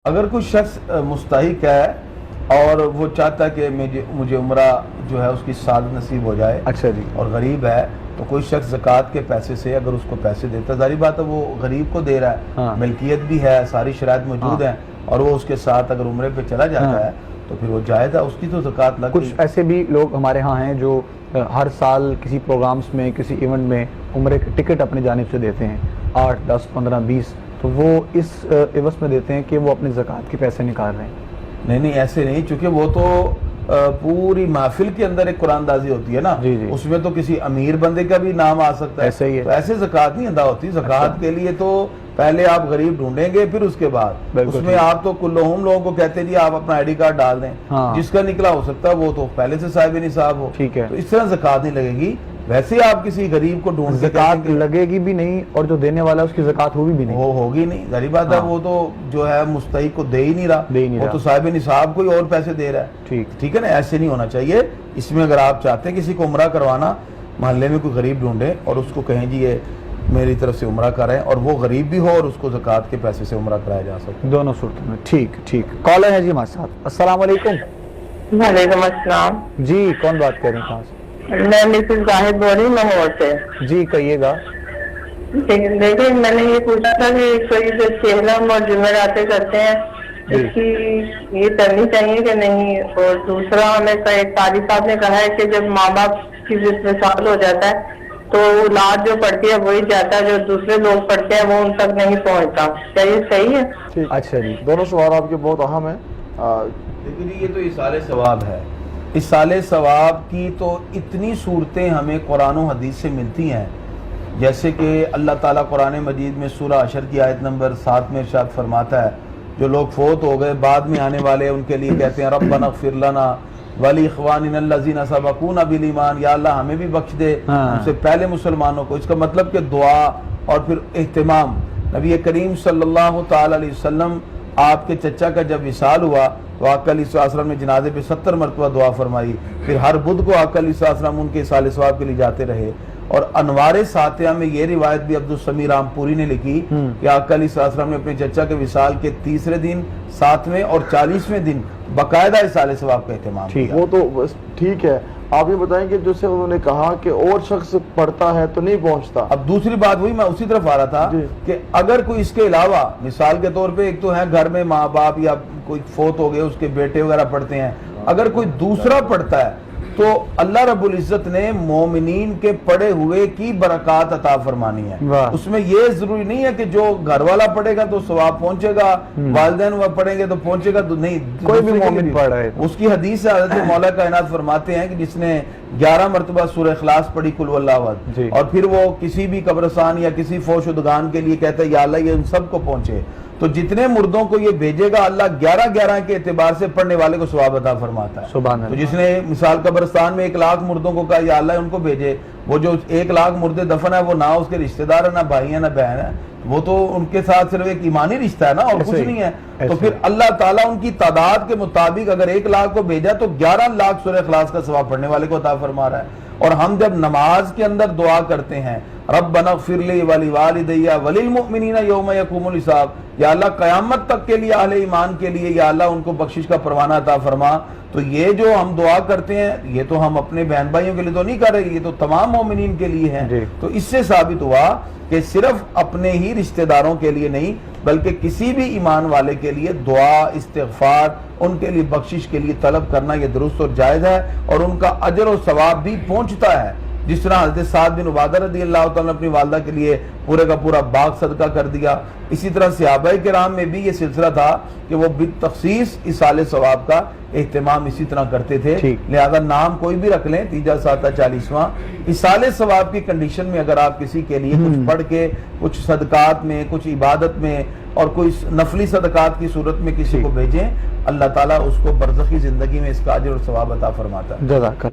اگر کوئی شخص مستحق ہے اور وہ چاہتا ہے کہ مجھے عمرہ جو ہے اس کی سعادت نصیب ہو جائے، اچھا جی، اور غریب ہے تو کوئی شخص زکوٰۃ کے پیسے سے اگر اس کو پیسے دیتا ہے، ظاہری بات ہے وہ غریب کو دے رہا ہے، ملکیت بھی ہے، ساری شرائط موجود ہیں، اور وہ اس کے ساتھ اگر عمرے پہ چلا جاتا ہے تو پھر وہ جائز ہے، اس کی تو زکوٰۃ لگ گئی۔ کچھ ایسے بھی لوگ ہمارے ہاں ہیں جو ہر سال کسی پروگرامز میں، کسی ایونٹ میں عمرے کے ٹکٹ اپنی جانب سے دیتے ہیں، 8، 10، 15، 20، تو وہ اس عوض میں دیتے ہیں کہ وہ اپنی زکوٰۃ کے پیسے نکال رہے ہیں۔ نہیں ایسے نہیں، چونکہ وہ تو پوری محفل کے اندر ایک قرآن دازی ہوتی ہے نا، اس میں تو کسی امیر بندے کا بھی نام آ سکتا ہے، تو ایسے زکوٰۃ نہیں ادا ہوتی۔ زکوٰۃ کے لیے تو پہلے آپ غریب ڈھونڈیں گے، پھر اس کے بعد اس میں آپ تو کلہم لوگوں کو کہتے ہیں جی آپ اپنا آئی ڈی کارڈ ڈال دیں، جس کا نکلا ہو سکتا ہے وہ تو پہلے سے صاحب نصاب ہو، تو اس طرح زکوٰۃ نہیں لگے گی۔ ویسے آپ کسی غریب کو ڈھونڈ کے زکوٰۃ لگے گی بھی نہیں، اور جو دینے والا ہے اس کی زکوٰۃ ہوگی بھی نہیں، وہ ہوگی نہیں، ظاہری بات ہے وہ تو جو ہے مستحق کو دے ہی نہیں رہا، وہ تو صاحب نصاب کوئی اور پیسے دے رہا ہے، ٹھیک ہے نا، ایسے نہیں ہونا چاہیے۔ اس میں اگر آپ چاہتے ہیں کسی کو عمرہ کروانا، محلے میں کوئی غریب ڈھونڈے اور اس کو کہیں جی یہ میری طرف سے عمرہ کرائیں، اور وہ غریب بھی ہو اور اس کو زکوٰۃ کے پیسے سے عمرہ کرایا جا سکتا ہے، دونوں صورتوں میں۔ ٹھیک کالر ہے جی ہمارے ساتھ۔ السلام علیکم۔ وعلیکم السلام جی، کون بات کر رہے ہیں کہاں سے؟ میں مسز زاہد بول رہی ہوں لاہور سے۔ جی کہیے گا۔ دیکھیں میں نے یہ پوچھا تھا کہ کوئی جو چہلم اور جمعراتیں کرتے ہیں اس کی یہ کرنی چاہیے کہ نہیں، اور دوسرا ہمیں ایک قاری صاحب نے کہا ہے کہ جب ماں باپ کی وصال ہو جاتا ہے تو اولاد جو پڑھتی ہے وہی جاتا ہے، جو دوسرے لوگ پڑھتے ہیں وہ ان تک نہیں پہنچتا، کیا یہ صحیح ہے؟ اچھا جی، دونوں سوال آپ کے بہت اہم ہیں۔ لیکن یہ تو اصال ثواب ہے، اصال ثواب کی تو اتنی صورتیں ہمیں قرآن و حدیث سے ملتی ہیں، جیسے کہ اللہ تعالیٰ قرآن مجید میں سورہ حشر کی آیت نمبر 7 میں ارشاد فرماتا ہے، جو لوگ فوت ہو گئے بعد میں آنے والے ان کے لیے کہتے ہیں ربنا اغفر لنا ولاخواننا الذین سبقونا بالایمان، یا اللہ ہمیں بھی بخش دے ہم سے پہلے مسلمانوں کو۔ اس کا مطلب کہ دعا اور پھر اہتمام۔ نبی کریم صلی اللہ تعالی علیہ وسلم آپ کے چچا کا جب وصال ہوا تو آقا علیہ السلام نے جنازے پہ 70 مرتبہ دعا فرمائی، پھر ہر بدھ کو آقا علیہ السلام ان کے اصال ثواب کے لیے جاتے رہے۔ اور انوار ساتیہ میں یہ روایت بھی عبدالسمیع رام پوری نے لکھی کہ آقا علیہ السلام نے اپنے چچا کے وصال کے تیسرے دن، 7ویں اور 40ویں دن باقاعدہ اصال ثواب کا اہتمام کیا۔ وہ تو ٹھیک ہے، آپ یہ بتائیں کہ جیسے انہوں نے کہا کہ اور شخص پڑھتا ہے تو نہیں پہنچتا۔ اب دوسری بات وہی میں اسی طرف آ رہا تھا کہ اگر کوئی اس کے علاوہ مثال کے طور پہ ایک تو ہے گھر میں ماں باپ یا کوئی فوت ہو گئے اس کے بیٹے وغیرہ پڑھتے ہیں، اگر کوئی دوسرا پڑھتا ہے تو اللہ رب العزت نے مومنین کے پڑھے ہوئے کی برکات عطا فرمانی ہے۔ اس میں یہ ضروری نہیں ہے کہ جو گھر والا پڑھے گا تو ثواب پہنچے گا، والدین وہ پڑھیں گے تو پہنچے گا، تو نہیں، کوئی بھی مومن پڑھ رہے اس کی حدیث سے حضرت مولا کائنات فرماتے ہیں کہ جس نے 11 مرتبہ سورہ اخلاص پڑھی قل واللہ احد، اور پھر وہ کسی بھی قبرستان یا کسی فوش و دگان کے لیے کہتا ہے یا اللہ یہ ان سب کو پہنچے، تو جتنے مردوں کو یہ بھیجے گا اللہ 11 کے اعتبار سے پڑھنے والے کو ثواب عطا فرماتا ہے۔ تو جس نے مثال قبرستان میں 1 لاکھ مردوں کو کہا یا اللہ ان کو بھیجے، وہ جو 1 لاکھ مردے دفن ہے وہ نہ اس کے رشتہ دار ہیں، نہ بھائی ہیں، نہ بہن ہے، وہ تو ان کے ساتھ صرف ایک ایمانی رشتہ ہے نا، اور کچھ نہیں ہے۔ تو پھر اللہ تعالیٰ ان کی تعداد کے مطابق اگر 1 لاکھ کو بھیجا تو 11 لاکھ سورہ اخلاص کا ثواب پڑھنے والے کو عطا فرما رہا ہے۔ اور ہم جب نماز کے اندر دعا کرتے ہیں ربنا اغفر لی ولوالدی وللمؤمنین یوم یقوم الحساب، یا اللہ قیامت تک کے لیے اہل ایمان کے لیے یا اللہ ان کو بخشش کا پروانہ عطا فرما، تو یہ جو ہم دعا کرتے ہیں یہ تو ہم اپنے بہن بھائیوں کے لیے تو نہیں کر رہے، یہ تو تمام مومنین کے لیے ہیں۔ تو اس سے ثابت ہوا کہ صرف اپنے ہی رشتہ داروں کے لیے نہیں بلکہ کسی بھی ایمان والے کے لیے دعا، استغفار، ان کے لیے بخشش کے لیے طلب کرنا یہ درست اور جائز ہے، اور ان کا اجر و ثواب بھی پہنچتا ہے۔ جس طرح حضرت سعد بن عبادہ رضی اللہ تعالیٰ نے اپنی والدہ کے لیے پورے کا پورا باغ صدقہ کر دیا، اسی طرح صحابہ کرام میں بھی یہ سلسلہ تھا کہ وہ بالتخصیص اصال ثواب کا اہتمام اسی طرح کرتے تھے۔ لہذا نام کوئی بھی رکھ لیں، 3 7 40واں اصال ثواب کی کنڈیشن میں اگر آپ کسی کے لیے کچھ پڑھ کے کچھ صدقات میں، کچھ عبادت میں اور کوئی نفلی صدقات کی صورت میں کسی کو بھیجیں، اللہ تعالیٰ اس کو برزخی زندگی میں اس کا اجر اور ثواب عطا فرماتا ہے۔ جزاک اللہ۔